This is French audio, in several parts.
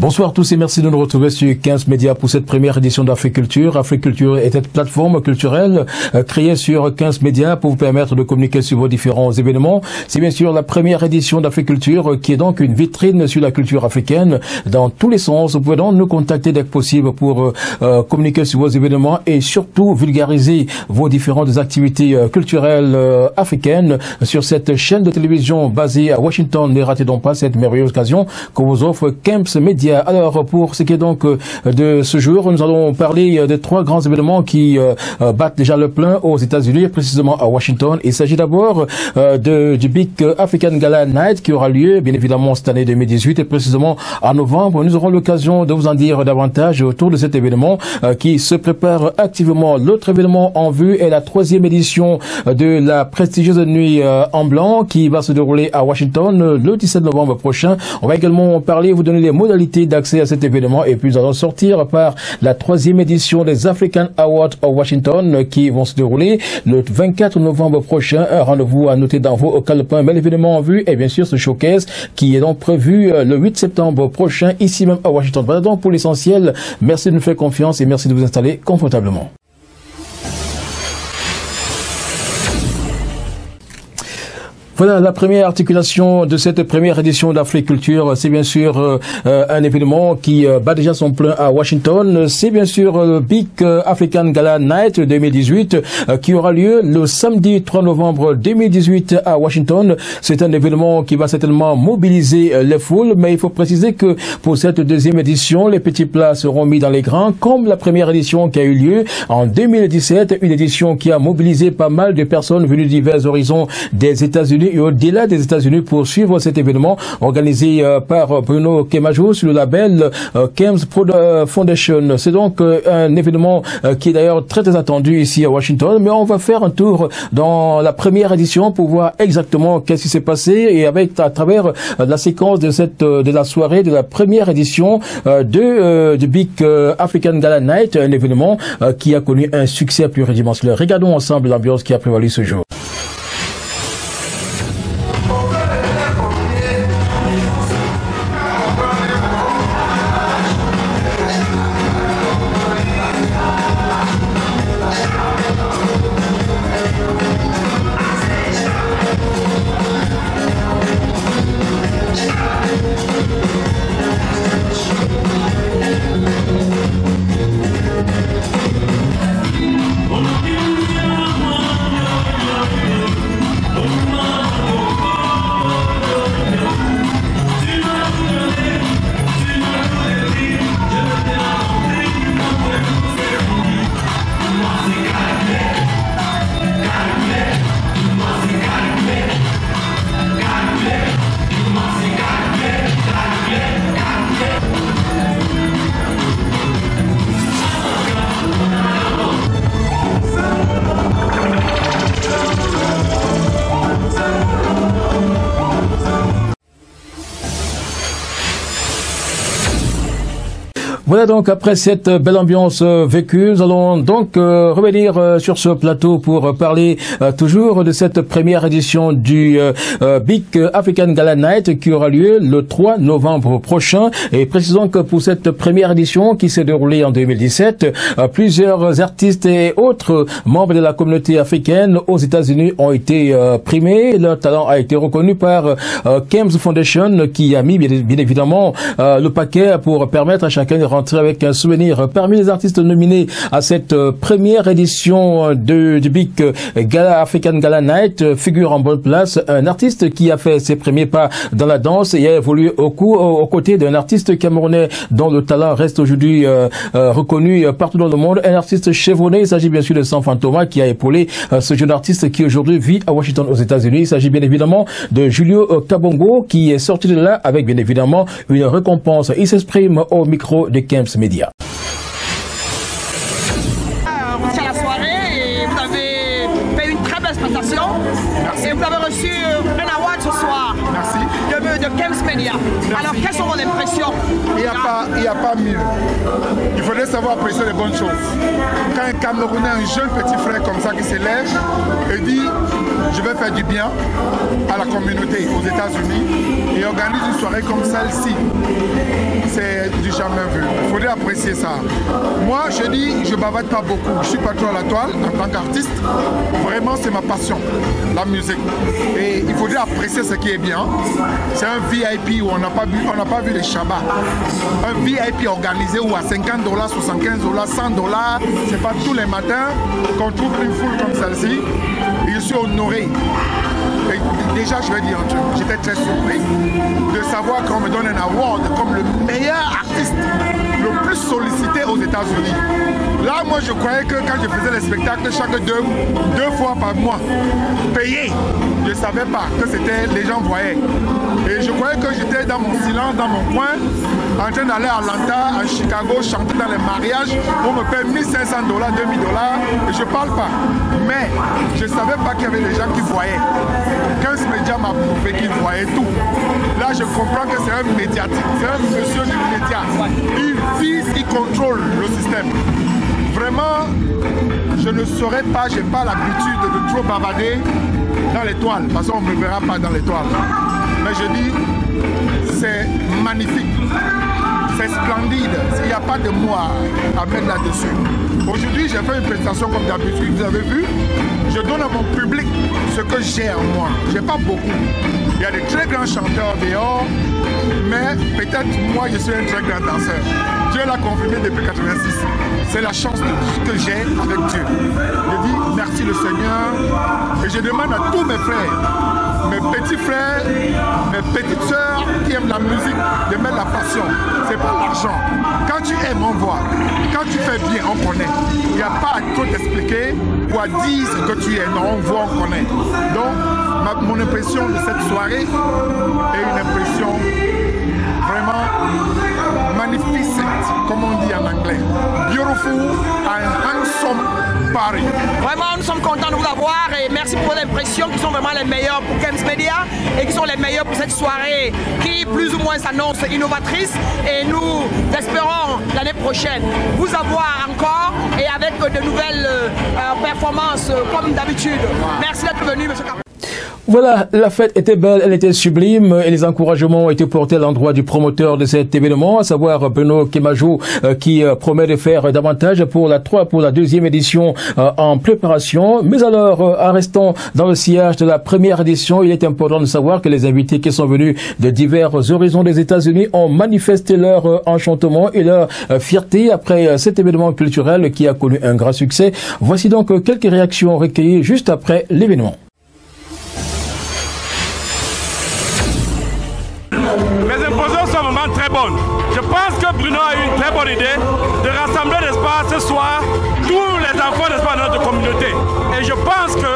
Bonsoir à tous et merci de nous retrouver sur 15 Médias pour cette première édition d'Africulture. Africulture est cette plateforme culturelle créée sur 15 Médias pour vous permettre de communiquer sur vos différents événements. C'est bien sûr la première édition d'Africulture qui est donc une vitrine sur la culture africaine dans tous les sens. Vous pouvez donc nous contacter dès que possible pour communiquer sur vos événements et surtout vulgariser vos différentes activités culturelles africaines sur cette chaîne de télévision basée à Washington. Ne ratez donc pas cette merveilleuse occasion que vous offre 15 Médias. Alors, pour ce qui est donc de ce jour, nous allons parler de trois grands événements qui battent déjà le plein aux États-Unis, précisément à Washington. Il s'agit d'abord du Big African Gala Night qui aura lieu, bien évidemment, cette année 2018 et précisément en novembre. Nous aurons l'occasion de vous en dire davantage autour de cet événement qui se prépare activement. L'autre événement en vue est la 3e édition de la prestigieuse nuit en blanc qui va se dérouler à Washington le 17 novembre prochain. On va également parler, vous donner les modalités d'accès à cet événement et puis nous allons sortir par la 3e édition des African Awards à Washington qui vont se dérouler le 24 novembre prochain. Un rendez-vous à noter dans vos calepins. Mais l'événement en vue est bien sûr ce showcase qui est donc prévu le 8 septembre prochain ici même à Washington. Voilà donc pour l'essentiel. Merci de nous faire confiance et merci de vous installer confortablement. Voilà la première articulation de cette première édition d'Africulture. C'est bien sûr un événement qui bat déjà son plein à Washington. C'est bien sûr le Big African Gala Night 2018 qui aura lieu le samedi 3 novembre 2018 à Washington. C'est un événement qui va certainement mobiliser les foules, mais il faut préciser que pour cette deuxième édition, les petits plats seront mis dans les grands, comme la première édition qui a eu lieu en 2017, une édition qui a mobilisé pas mal de personnes venues de divers horizons des États-Unis et au-delà des États-Unis pour suivre cet événement organisé par Bruno Kemajou sur le label Kems Foundation. C'est donc un événement qui est d'ailleurs très attendu ici à Washington, mais on va faire un tour dans la première édition pour voir exactement qu'est-ce qui s'est passé et avec à travers la séquence de la soirée de la première édition du Big African Gala Night, un événement qui a connu un succès pluridimensionnel. Regardons ensemble l'ambiance qui a prévalu ce jour. Voilà donc après cette belle ambiance vécue, nous allons donc revenir sur ce plateau pour parler toujours de cette première édition du Big African Gala Night qui aura lieu le 3 novembre prochain. Et précisons que pour cette première édition qui s'est déroulée en 2017, plusieurs artistes et autres membres de la communauté africaine aux États-Unis ont été primés. Leur talent a été reconnu par Kems Foundation qui a mis bien évidemment le paquet pour permettre à chacun de rentrer avec un souvenir. Parmi les artistes nominés à cette première édition du Big African Gala Night figure en bonne place un artiste qui a fait ses premiers pas dans la danse et a évolué aux côtés d'un artiste camerounais dont le talent reste aujourd'hui reconnu partout dans le monde. Un artiste chevronné, il s'agit bien sûr de San Fantoma qui a épaulé ce jeune artiste qui aujourd'hui vit à Washington aux États-Unis. Il s'agit bien évidemment de Julio Kabongo qui est sorti de là avec bien évidemment une récompense. Il s'exprime au micro de Kems Média. Vous étiez à la soirée et vous avez fait une très belle prestation. Merci. Et vous avez reçu un award ce soir. Merci. De Kems Média. Alors, quelles sont vos impressions? Il n'y a pas mieux. Il faudrait savoir apprécier les bonnes choses. Quand un Camerounais, un jeune petit frère comme ça qui s'élève et dit je vais faire du bien à la communauté aux États-Unis et organise une soirée comme celle-ci, c'est c'est du jamais vu. Il faudrait apprécier ça. Moi, je dis, je bavade pas beaucoup. Je suis pas trop à la toile en tant qu'artiste. Vraiment, c'est ma passion, la musique. Et il faudrait apprécier ce qui est bien. C'est un VIP où on n'a pas vu les Shabbats. Un VIP organisé où à $50, $75, $100, c'est pas tous les matins qu'on trouve une foule comme celle-ci. Et je suis honoré. Et déjà, je vais dire un truc, j'étais très surpris de savoir qu'on me donne un award comme le meilleur artiste, le plus sollicité aux États-Unis. Là, moi, je croyais que quand je faisais les spectacles chaque deux fois par mois, payé, je ne savais pas que c'était, les gens voyaient. Et je croyais que j'étais dans mon silence, dans mon coin, en train d'aller à Atlanta, à Chicago, chanter dans les mariages, on me paye $1 500, $2 000, et je ne parle pas. Mais je ne savais pas qu'il y avait des gens qui voyaient. 15 médias m'a prouvé qu'ils voyaient tout. Là, je comprends que c'est un médiatique, c'est un monsieur du média. Il vise, il contrôle le système. Vraiment, je ne saurais pas, je n'ai pas l'habitude de trop bavader dans l'étoile, parce qu'on ne me verra pas dans l'étoile. Mais je dis, c'est magnifique, c'est splendide, il n'y a pas de moi à mettre là-dessus. Aujourd'hui, j'ai fait une présentation comme d'habitude, vous avez vu, je donne à mon public ce que j'ai en moi, je n'ai pas beaucoup. Il y a des très grands chanteurs dehors, mais peut-être moi je suis un très grand danseur. Dieu l'a confirmé depuis 86. C'est la chance que j'ai avec Dieu. Je dis merci le Seigneur et je demande à tous mes frères, mes petits frères, mes petites sœurs qui aiment la musique, de mettre la passion. C'est pas l'argent. Quand tu aimes, on voit. Quand tu fais bien, on connaît. Il n'y a pas à trop t'expliquer ou à dire ce que tu es. Non, on voit, on connaît. Donc, mon impression de cette soirée est une impression vraiment magnificent, comme on dit en anglais. Beautiful and handsome party. Vraiment, nous sommes contents de vous avoir et merci pour vos impressions qui sont vraiment les meilleures pour Kems Media et qui sont les meilleures pour cette soirée qui plus ou moins s'annonce innovatrice et nous espérons l'année prochaine vous avoir encore et avec de nouvelles performances comme d'habitude. Merci d'être venu, monsieur Capot. Voilà, la fête était belle, elle était sublime et les encouragements ont été portés à l'endroit du promoteur de cet événement, à savoir Bruno Kemajo, qui promet de faire davantage pour la deuxième édition en préparation. Mais alors, en restant dans le sillage de la première édition, il est important de savoir que les invités qui sont venus de divers horizons des États-Unis ont manifesté leur enchantement et leur fierté après cet événement culturel qui a connu un grand succès. Voici donc quelques réactions recueillies juste après l'événement. Mes impressions sont vraiment très bonnes. Je pense que Bruno a eu une très bonne idée de rassembler, n'est-ce pas, ce soir, tous les enfants, n'est-ce pas, de notre communauté. Et je pense que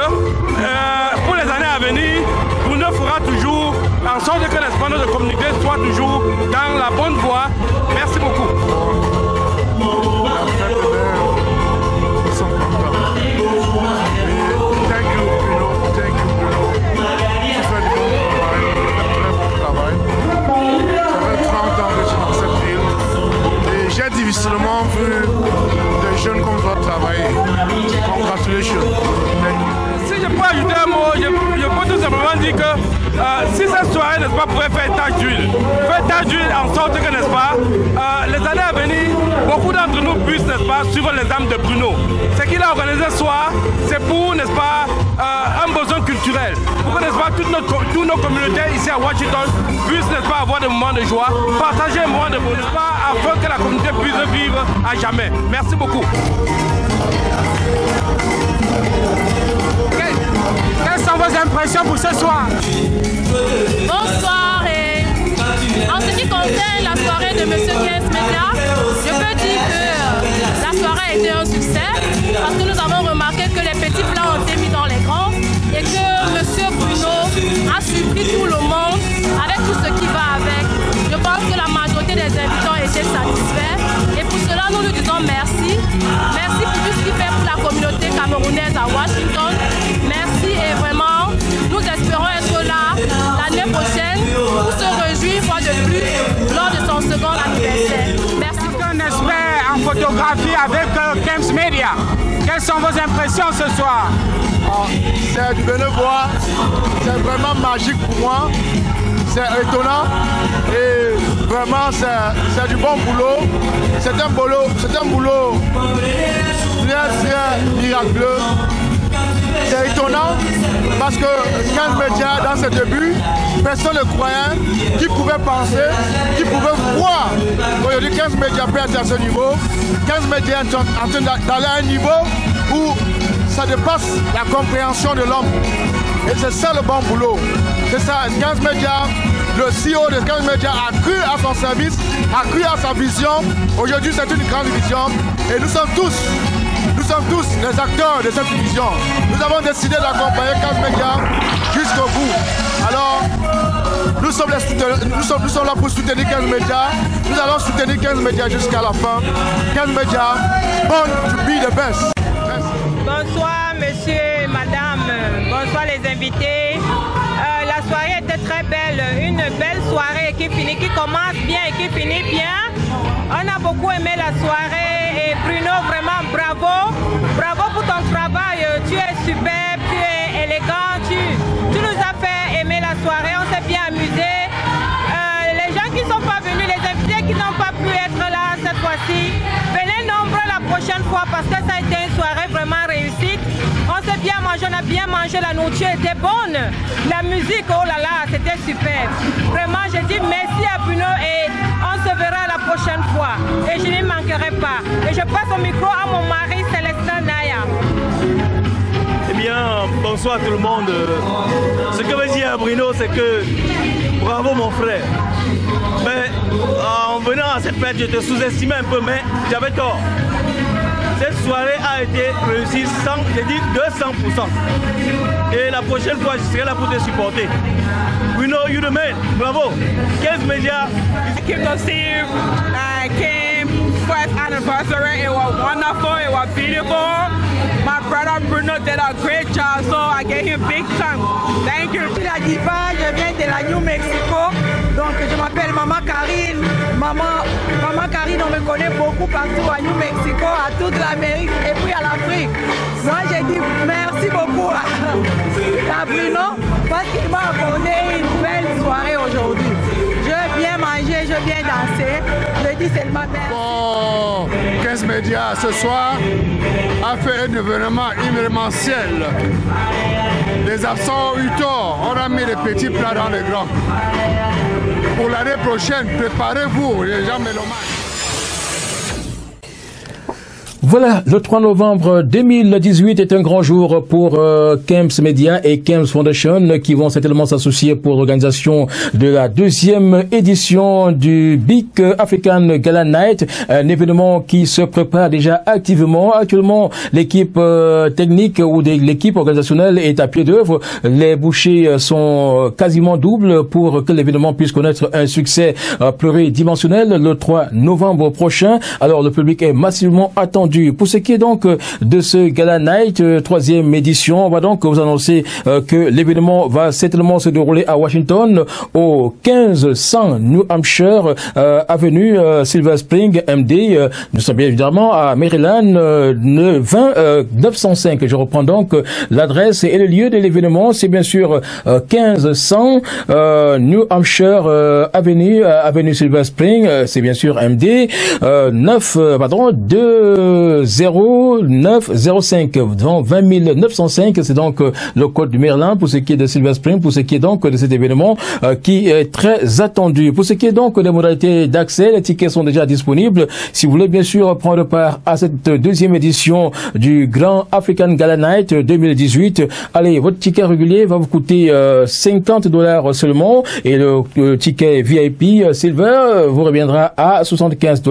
pour les années à venir, Bruno fera toujours en sorte que, n'est-ce pas, notre communauté soit toujours dans la bonne voie. Merci beaucoup. J'ai difficilement vu des jeunes comme toi travailler. Congratulations. Si je peux ajouter un mot, je peux tout simplement dire que si cette soirée, n'est-ce pas, pourrait faire tache d'huile en sorte que, n'est-ce pas, les années à venir, beaucoup d'entre nous puissent, n'est-ce pas, suivre les âmes de Bruno. Ce qu'il a organisé ce soir, c'est pour, n'est-ce pas, un besoin culturel. Pour que, n'est-ce pas, toutes nos communautés ici à Washington puissent, n'est-ce pas, avoir des moments de joie, partager un moment de bonheur, n'est-ce pas, afin que la communauté puisse vivre à jamais. Merci beaucoup. Quelles sont vos impressions pour ce soir? Bonsoir et en ce qui concerne la soirée de M. Kems Media, je peux dire que la soirée a été un succès parce que nous avons remarqué que les petits plats ont été mis dans les grands et que M. Bruno a surpris tout le monde avec tout ce qui va avec. Je pense que la majorité des invités ont été satisfaits et pour cela nous lui disons merci. Merci pour tout ce qu'il fait pour la communauté camerounaise à Washington. Merci et vraiment nous espérons être là l'année prochaine pour se réjouir une fois de plus lors de son second anniversaire. Merci beaucoup. Un expert en photographie avec Kems Media. Quelles sont vos impressions ce soir? C'est du bénévolat, c'est vraiment magique pour moi. c'est étonnant et vraiment c'est du bon boulot. C'est un boulot très miraculeux. C'est étonnant parce que 15 médias dans ses débuts, personne ne croyait, qui pouvait penser, qui pouvait voir. Aujourd'hui 15 médias peut être à ce niveau. 15 médias sont en train d'aller à un niveau où ça dépasse la compréhension de l'homme. Et c'est ça le bon boulot. C'est ça, 15 médias, le CEO de 15 médias a cru à son service, a cru à sa vision. Aujourd'hui c'est une grande vision et nous sommes tous les acteurs de cette vision. Nous avons décidé d'accompagner 15 médias jusqu'au bout. Alors, nous sommes là pour soutenir 15 médias. Nous allons soutenir 15 médias jusqu'à la fin. 15 médias, born to be the best. Bonsoir monsieur, madame, bonsoir les invités. La soirée était très belle, une belle soirée qui commence bien et qui finit bien. On a beaucoup aimé la soirée et Bruno, vraiment bravo. Bravo pour ton travail, tu es superbe, tu es élégant, tu nous as fait aimer la soirée, on s'est bien amusé. Les gens qui ne sont pas venus, les invités qui n'ont pas pu être là cette fois-ci, venez nombreux la prochaine fois parce que ça a été une soirée vraiment réussite. On s'est bien mangé, on a bien mangé, la nourriture était bonne. La musique, oh là là, c'était super. Vraiment, je dis merci à Bruno et on se verra la prochaine fois. Et je n'y manquerai pas. Et je passe au micro à mon mari, Célestin Naya. Eh bien, bonsoir tout le monde. Ce que veut dire Bruno, c'est que bravo mon frère. Mais en venant à cette fête, je te sous-estimais un peu, mais j'avais tort. Cette soirée a été réussie, j'ai dit 200%. Et la prochaine fois, je serai là pour te supporter. Bruno, you the man. Bravo. 15 médias. I came to see Kim's first anniversary. It was wonderful. It was beautiful. My brother Bruno did a great job, so I gave him big thanks. Thank you. Je suis la diva, je viens de la New Mexico. Donc je m'appelle Maman Karine. Maman Karine, on me connaît beaucoup partout à New Mexico, à toute l'Amérique et puis à l'Afrique. Moi j'ai dit merci beaucoup à Bruno parce qu'il m'a accordé une belle soirée aujourd'hui. Je viens manger, je viens danser. Je dis seulement merci. Bon, 15 médias ce soir a fait un événement événementiel. Les absents ont eu tort. On a mis les petits plats dans les grands. Pour l'année prochaine, préparez-vous, les gens mélomanes. Voilà, le 3 novembre 2018 est un grand jour pour Kems Media et Kems Foundation qui vont certainement s'associer pour l'organisation de la 2e édition du Big African Gala Night, un événement qui se prépare déjà activement. Actuellement, l'équipe technique ou l'équipe organisationnelle est à pied d'œuvre. Les bouchées sont quasiment doubles pour que l'événement puisse connaître un succès pluridimensionnel le 3 novembre prochain. Alors, le public est massivement attendu. Pour ce qui est donc de ce Gala Night, 3e édition, on va donc vous annoncer que l'événement va certainement se dérouler à Washington, au 1500 New Hampshire avenue Silver Spring, MD. Nous sommes bien évidemment à Maryland, 905. Je reprends donc l'adresse et le lieu de l'événement. C'est bien sûr 1500 New Hampshire avenue Silver Spring. C'est bien sûr MD 0905, donc 20 905, c'est donc le code du Maryland pour ce qui est de Silver Spring, pour ce qui est donc de cet événement qui est très attendu. Pour ce qui est donc des modalités d'accès, les tickets sont déjà disponibles. Si vous voulez bien sûr prendre part à cette 2e édition du Grand African Gala Night 2018, allez, votre ticket régulier va vous coûter $50 seulement et le ticket VIP Silver vous reviendra à $75.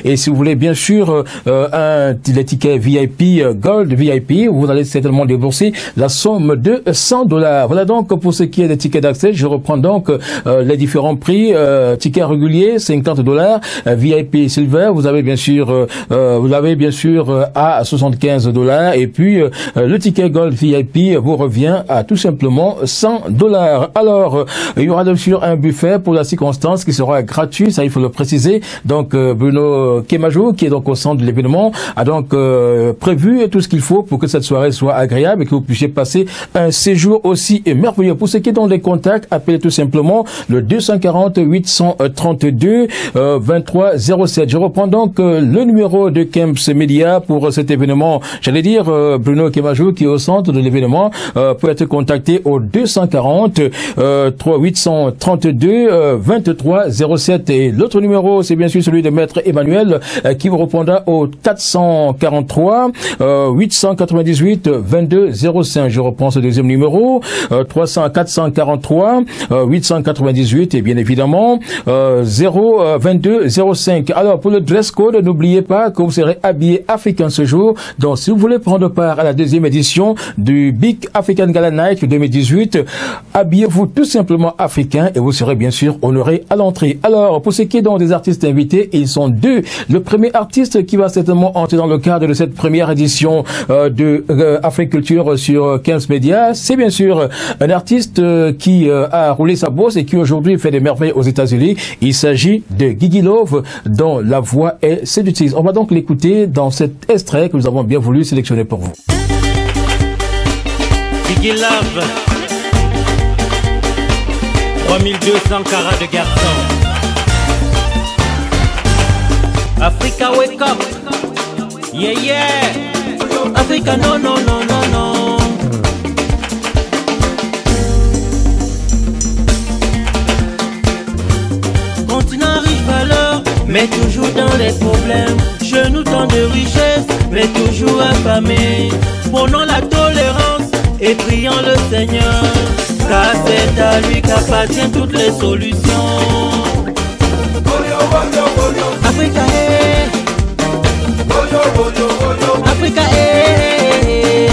Et si vous voulez bien sûr les tickets VIP Gold VIP, vous allez certainement débourser la somme de $100. Voilà donc pour ce qui est des tickets d'accès. Je reprends donc les différents prix. Ticket régulier $50, VIP Silver vous avez bien sûr à $75 et puis le ticket Gold VIP vous revient à tout simplement $100. Alors il y aura bien sûr un buffet pour la circonstance qui sera gratuit, ça il faut le préciser. Donc Bruno Kemajou qui est donc au centre de l'événement a donc prévu tout ce qu'il faut pour que cette soirée soit agréable et que vous puissiez passer un séjour aussi merveilleux. Pour ce qui est dans les contacts, appelez tout simplement le 240 832 23 07. Je reprends donc le numéro de Kems Media pour cet événement. J'allais dire Bruno Kemajou qui est au centre de l'événement peut être contacté au 240 832 23 07 et l'autre numéro c'est bien sûr celui de Maître Emmanuel qui vous répondra au 443 898 22 05. Je reprends ce deuxième numéro 443 898 et bien évidemment 022 05. Alors pour le dress code, n'oubliez pas que vous serez habillé africain ce jour. Donc si vous voulez prendre part à la deuxième édition du Big African Gala Night 2018, habillez-vous tout simplement africain et vous serez bien sûr honoré à l'entrée. Alors pour ce qui est donc des artistes invités, ils sont deux. Le premier artiste qui va certainement entrer dans le cadre de cette première édition de Africulture sur Kems Media, c'est bien sûr un artiste qui a roulé sa bosse et qui aujourd'hui fait des merveilles aux États-Unis. Il s'agit de Gigi Love, dont la voix est séductrice. On va donc l'écouter dans cet extrait que nous avons bien voulu sélectionner pour vous. Gigi Love, 3200 carats de garçon. Africa wake up, yeah yeah. Africa no no no no no. Continent riche valeur, mais toujours dans les problèmes. Genoux tant de richesse, mais toujours affamés. Prenons la tolérance et prions le Seigneur, car c'est à lui qu'appartiennent toutes les solutions. Africa hey, Africa hey,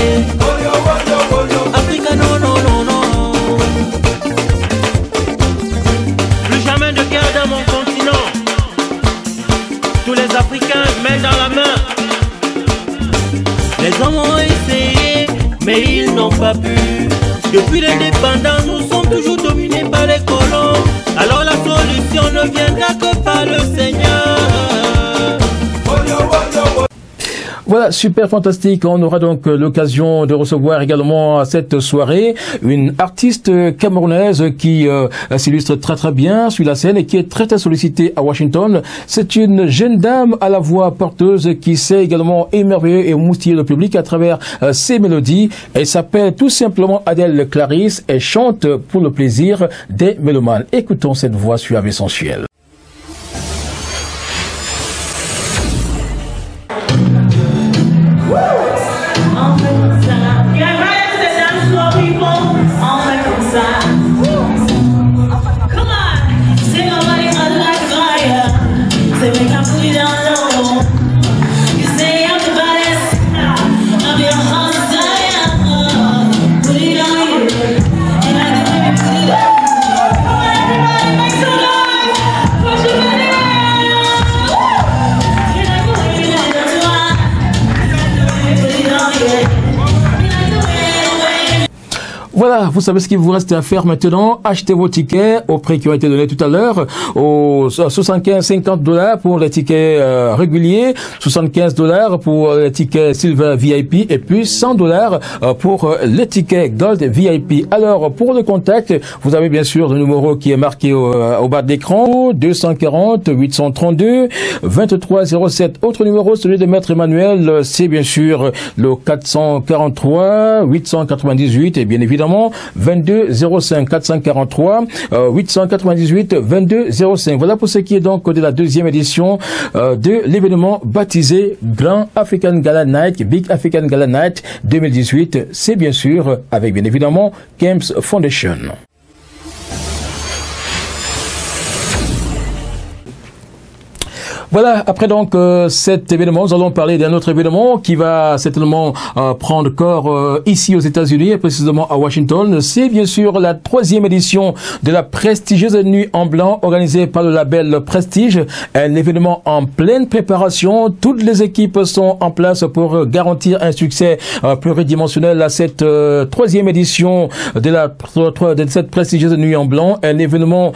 Africa non non non non. Plus jamais de guerre dans mon continent. Tous les Africains main dans la main. Les hommes ont essayé, mais ils n'ont pas pu. Depuis l'indépendance, nous sommes toujours dominés par les colons. Alors la solution ne viendra que par le Seigneur. Voilà, super fantastique. On aura donc l'occasion de recevoir également à cette soirée une artiste camerounaise qui s'illustre très très bien sur la scène et qui est très très sollicitée à Washington. C'est une jeune dame à la voix porteuse qui sait également émerveiller et moustiller le public à travers ses mélodies. Elle s'appelle tout simplement Adèle Clarisse et chante pour le plaisir des mélomanes. Écoutons cette voix suave et sensuelle. Voilà, vous savez ce qu'il vous reste à faire maintenant. Achetez vos tickets au prix qui ont été donnés tout à l'heure, aux 75-50$ pour les tickets réguliers, 75$ pour les tickets Silver VIP et puis 100$ pour les tickets Gold VIP. Alors, pour le contact, vous avez bien sûr le numéro qui est marqué au bas de l'écran, 240 832 23 07. Autre numéro, celui de Maître Emmanuel, c'est bien sûr le 443 898 et bien évidemment 22 05 443 898 22 05. Voilà pour ce qui est donc de la deuxième édition de l'événement baptisé Grand African Gala Night, Big African Gala Night 2018. C'est bien sûr avec bien évidemment Kems Foundation. Voilà, après donc cet événement, nous allons parler d'un autre événement qui va certainement prendre corps ici aux États-Unis et précisément à Washington. C'est bien sûr la 3e édition de la prestigieuse nuit en blanc organisée par le label Prestige. Un événement en pleine préparation. Toutes les équipes sont en place pour garantir un succès pluridimensionnel à cette 3e édition de cette prestigieuse nuit en blanc. Un événement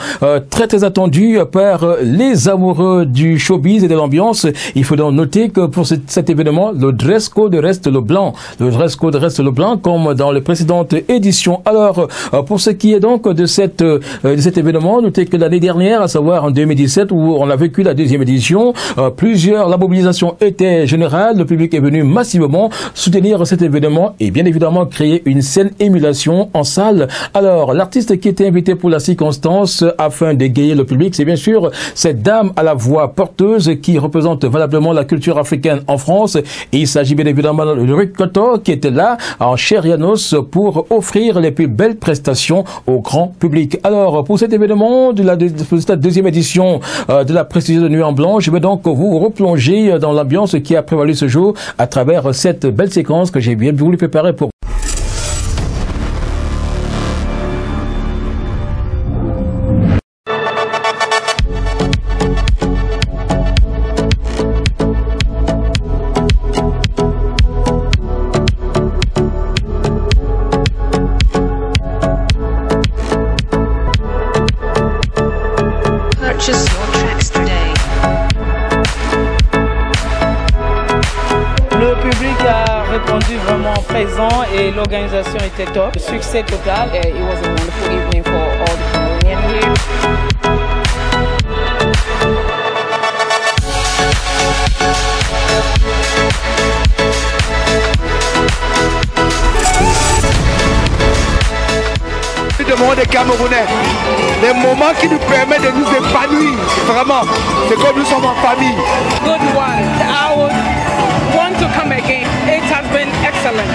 très très attendu par les amoureux du show showbiz et de l'ambiance. Il faut donc noter que pour cet événement, le dress code reste le blanc. Le dress code reste le blanc comme dans les précédentes éditions. Alors, pour ce qui est donc de cet événement, notez que l'année dernière, à savoir en 2017, où on a vécu la deuxième édition, la mobilisation était générale, le public est venu massivement soutenir cet événement et bien évidemment créer une saine émulation en salle. Alors, l'artiste qui était invité pour la circonstance afin d'égayer le public, c'est bien sûr cette dame à la voix porteuse qui représente valablement la culture africaine en France. Et il s'agit bien évidemment de Rick Cotto qui était là en chair et en os pour offrir les plus belles prestations au grand public. Alors, pour cet événement de cette deuxième édition de la prestigieuse Nuit en Blanc, je vais donc vous replonger dans l'ambiance qui a prévalu ce jour à travers cette belle séquence que j'ai bien voulu préparer pour et l'organisation était top, succès total. It was a wonderful evening for all the Cameroonians here. Le monde des Camerounais, les moments qui nous permettent de nous épanouir, vraiment, c'est comme nous sommes en famille. Good one. I would want to come again. It has been excellent.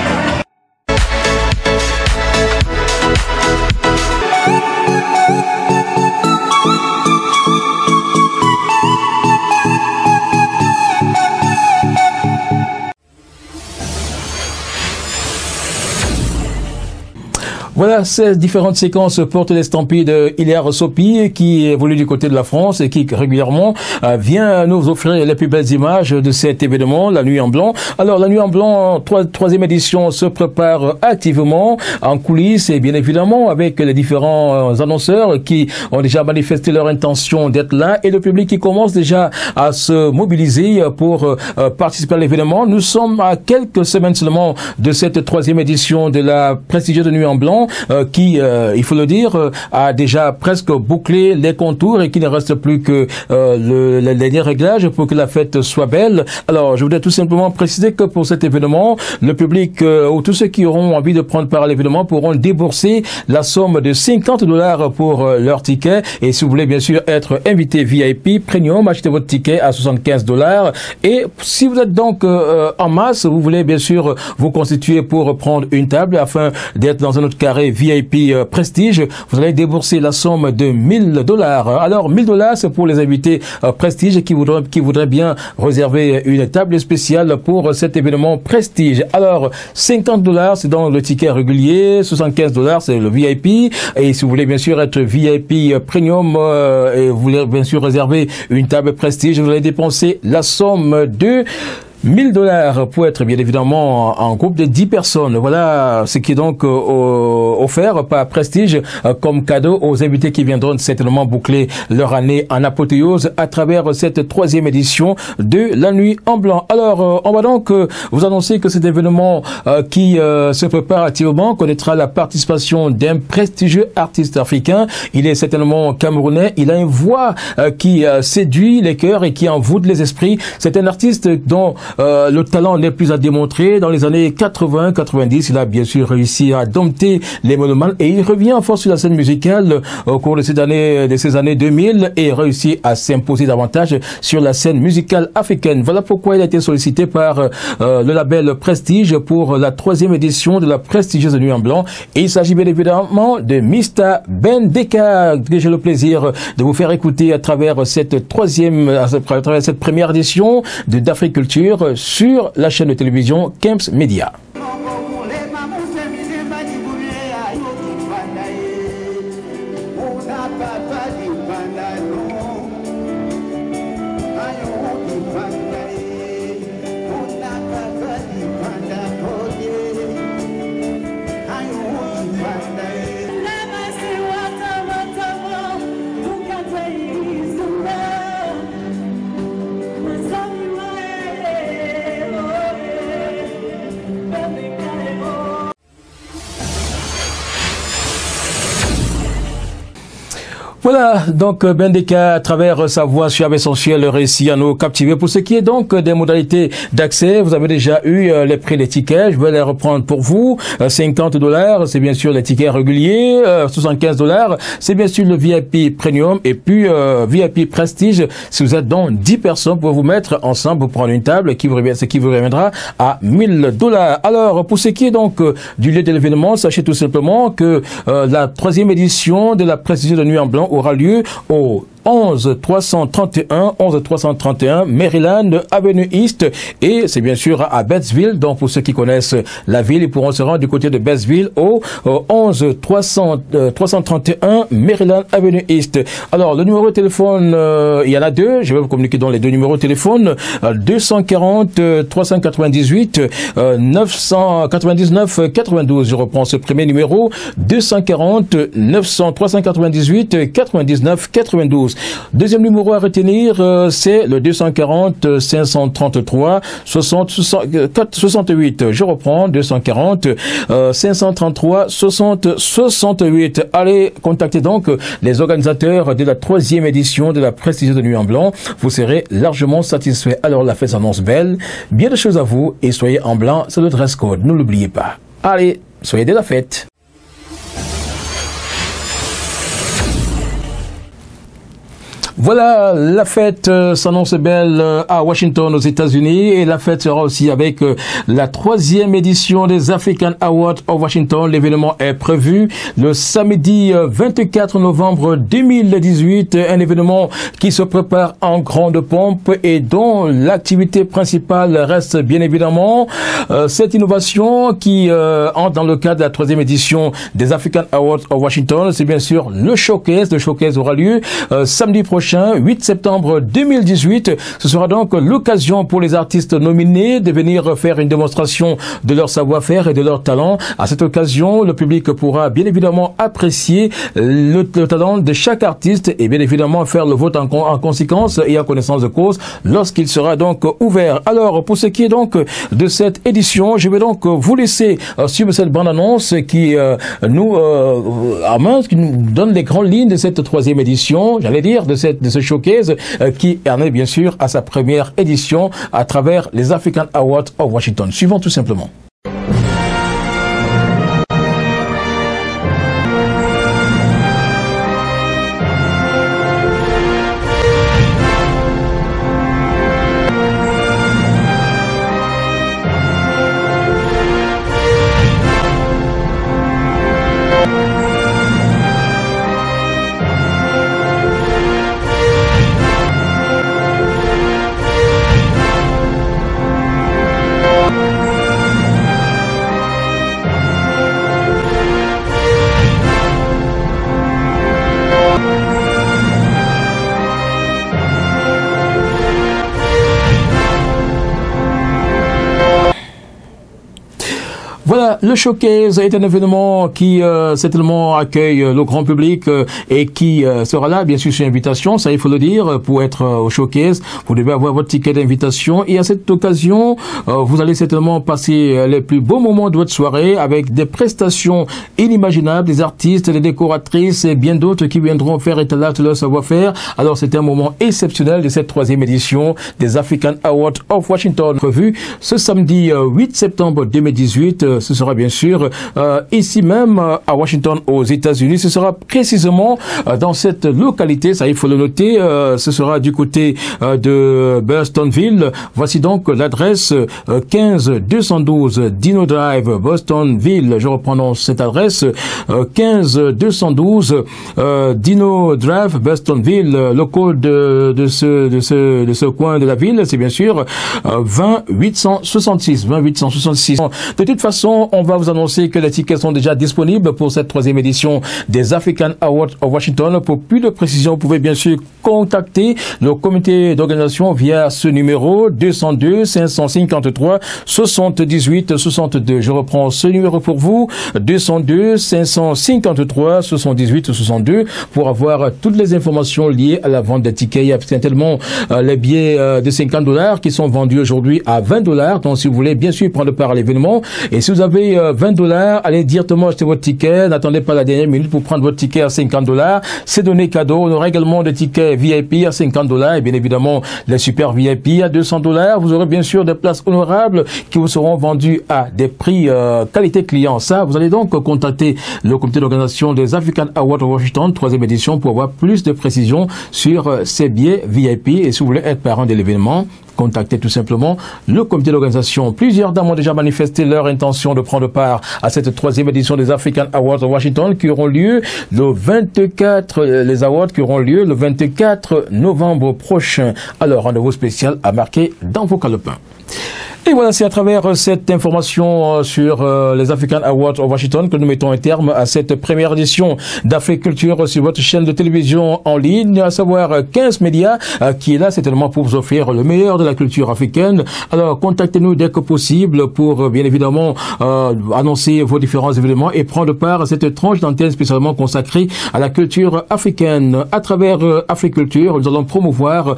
Voilà, ces différentes séquences portent l'estampille de Hilaire Sopi qui évolue du côté de la France et qui régulièrement vient nous offrir les plus belles images de cet événement, la Nuit en Blanc. Alors, la Nuit en Blanc, troisième édition se prépare activement en coulisses et bien évidemment avec les différents annonceurs qui ont déjà manifesté leur intention d'être là et le public qui commence déjà à se mobiliser pour participer à l'événement. Nous sommes à quelques semaines seulement de cette troisième édition de la prestigieuse Nuit en Blanc. Qui, il faut le dire, a déjà presque bouclé les contours et qu'il ne reste plus que le dernier réglage pour que la fête soit belle. Alors, je voudrais tout simplement préciser que pour cet événement, le public ou tous ceux qui auront envie de prendre part à l'événement pourront débourser la somme de $50 pour leur ticket. Et si vous voulez bien sûr être invité VIP Premium, achetez votre ticket à $75. Et si vous êtes donc en masse, vous voulez bien sûr vous constituer pour prendre une table afin d'être dans un autre carré VIP Prestige, vous allez débourser la somme de $1000. Alors, $1000, c'est pour les invités Prestige qui voudraient bien réserver une table spéciale pour cet événement Prestige. Alors, $50, c'est dans le ticket régulier, $75, c'est le VIP. Et si vous voulez bien sûr être VIP Premium et vous voulez bien sûr réserver une table Prestige, vous allez dépenser la somme de $1000 pour être bien évidemment en groupe de 10 personnes. Voilà ce qui est donc offert par Prestige comme cadeau aux invités qui viendront certainement boucler leur année en apothéose à travers cette troisième édition de la Nuit en Blanc. Alors, on va donc vous annoncer que cet événement qui se prépare activement connaîtra la participation d'un prestigieux artiste africain. Il est certainement camerounais. Il a une voix qui séduit les cœurs et qui envoûte les esprits. C'est un artiste dont le talent n'est plus à démontrer. Dans les années 80-90, il a bien sûr réussi à dompter les monomanes et il revient en force sur la scène musicale au cours de ces années 2000 et réussit à s'imposer davantage sur la scène musicale africaine. Voilà pourquoi il a été sollicité par le label Prestige pour la troisième édition de la prestigieuse Nuit en Blanc. Et il s'agit bien évidemment de Mr. Ben Deka, que j'ai le plaisir de vous faire écouter à travers cette première édition d'Africulture sur la chaîne de télévision Camps Media. Voilà, donc Bendeka, à travers sa voix suave essentielle, le récit à nous captiver. Pour ce qui est donc des modalités d'accès, vous avez déjà eu les prix des tickets. Je vais les reprendre pour vous. $50, c'est bien sûr les tickets réguliers. $75, c'est bien sûr le VIP Premium. Et puis VIP Prestige, si vous êtes dans 10 personnes, pour vous mettre ensemble pour prendre une table, ce qui vous reviendra à $1000. Alors, pour ce qui est donc du lieu de l'événement, sachez tout simplement que la 3e édition de la Prestige de Nuit en Blanc aura lieu au 11331 Maryland Avenue East, et c'est bien sûr à Bettsville. Donc pour ceux qui connaissent la ville, ils pourront se rendre du côté de Bettsville au 11331 Maryland Avenue East. Alors le numéro de téléphone, il y en a deux, je vais vous communiquer dans les deux numéros de téléphone. 240 398 999 92. Je reprends ce premier numéro, 240 398 99 92. Deuxième numéro à retenir, c'est le 240 533 68. Je reprends, 240 533 68. Allez contacter donc les organisateurs de la 3e édition de la Prestige de Nuit en Blanc. Vous serez largement satisfait. Alors la fête s'annonce belle. Bien de choses à vous et soyez en blanc, c'est le dress code. Ne l'oubliez pas. Allez, soyez de la fête. Voilà, la fête s'annonce belle à Washington, aux États-Unis, et la fête sera aussi avec la 3e édition des African Awards of Washington. L'événement est prévu le samedi 24 novembre 2018, un événement qui se prépare en grande pompe et dont l'activité principale reste bien évidemment cette innovation qui entre dans le cadre de la 3e édition des African Awards of Washington. C'est bien sûr le showcase. Le showcase aura lieu samedi prochain, 8 septembre 2018. Ce sera donc l'occasion pour les artistes nominés de venir faire une démonstration de leur savoir-faire et de leur talent. À cette occasion, le public pourra bien évidemment apprécier le talent de chaque artiste et bien évidemment faire le vote en conséquence et en connaissance de cause lorsqu'il sera donc ouvert. Alors, pour ce qui est donc de cette édition, je vais donc vous laisser suivre cette bande-annonce qui nous donne les grandes lignes de cette 3e édition, j'allais dire, de ce showcase qui en est bien sûr à sa première édition à travers les African Awards of Washington. Suivons tout simplement. Voilà, le showcase est un événement qui certainement accueille le grand public et qui sera là, bien sûr, sur invitation. Ça, il faut le dire, pour être au showcase, vous devez avoir votre ticket d'invitation. Et à cette occasion, vous allez certainement passer les plus beaux moments de votre soirée avec des prestations inimaginables, des artistes, des décoratrices et bien d'autres qui viendront faire étalage de leur savoir-faire. Alors, c'est un moment exceptionnel de cette 3e édition des African Awards of Washington, prévu ce samedi 8 septembre 2018. Ce sera bien sûr ici même à Washington, aux États-Unis. Ce sera précisément dans cette localité, ça il faut le noter, ce sera du côté de Bostonville. Voici donc l'adresse 15212 Dino Drive, Bostonville. Je reprends cette adresse 15212 Dino Drive, Bostonville. Le code de ce coin de la ville, c'est bien sûr 20866. De toute façon, on va vous annoncer que les tickets sont déjà disponibles pour cette 3e édition des African Awards of Washington. Pour plus de précision, vous pouvez bien sûr contacter le comité d'organisation via ce numéro 202 553 78 62. Je reprends ce numéro pour vous, 202 553 78 62, pour avoir toutes les informations liées à la vente des tickets. Il y a tellement les billets de $50 qui sont vendus aujourd'hui à $20. Donc, si vous voulez bien sûr prendre part à l'événement, et si vous avez $20, allez directement acheter votre ticket. N'attendez pas la dernière minute pour prendre votre ticket à $50. C'est donné cadeau. On aura également des tickets VIP à $50 et bien évidemment les super VIP à $200. Vous aurez bien sûr des places honorables qui vous seront vendues à des prix qualité client. Ça, vous allez donc contacter le comité d'organisation des African Awards of Washington, 3e édition, pour avoir plus de précisions sur ces billets VIP. Et si vous voulez être parent de l'événement, contactez tout simplement le comité d'organisation. Plusieurs dames ont déjà manifesté leur intention de prendre part à cette 3e édition des African Awards of Washington qui auront lieu le 24 novembre prochain. Alors, rendez-vous spécial à marquer dans vos calepins. Et voilà, c'est à travers cette information sur les African Awards of Washington que nous mettons un terme à cette première édition d'Afrique Culture sur votre chaîne de télévision en ligne, à savoir 15 médias, qui est là certainement pour vous offrir le meilleur de la culture africaine. Alors, contactez-nous dès que possible pour, bien évidemment, annoncer vos différents événements et prendre part à cette tranche d'antenne spécialement consacrée à la culture africaine. À travers Afrique Culture, nous allons promouvoir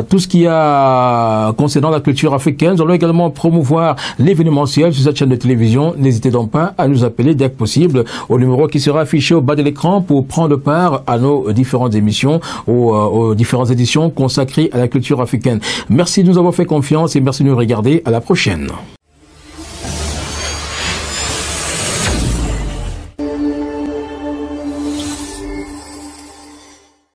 tout ce qui a concernant la culture africaine. Nous allons également promouvoir l'événementiel sur cette chaîne de télévision. N'hésitez donc pas à nous appeler dès que possible au numéro qui sera affiché au bas de l'écran pour prendre part à nos différentes émissions, aux différentes éditions consacrées à la culture africaine. Merci de nous avoir fait confiance et merci de nous regarder. À la prochaine.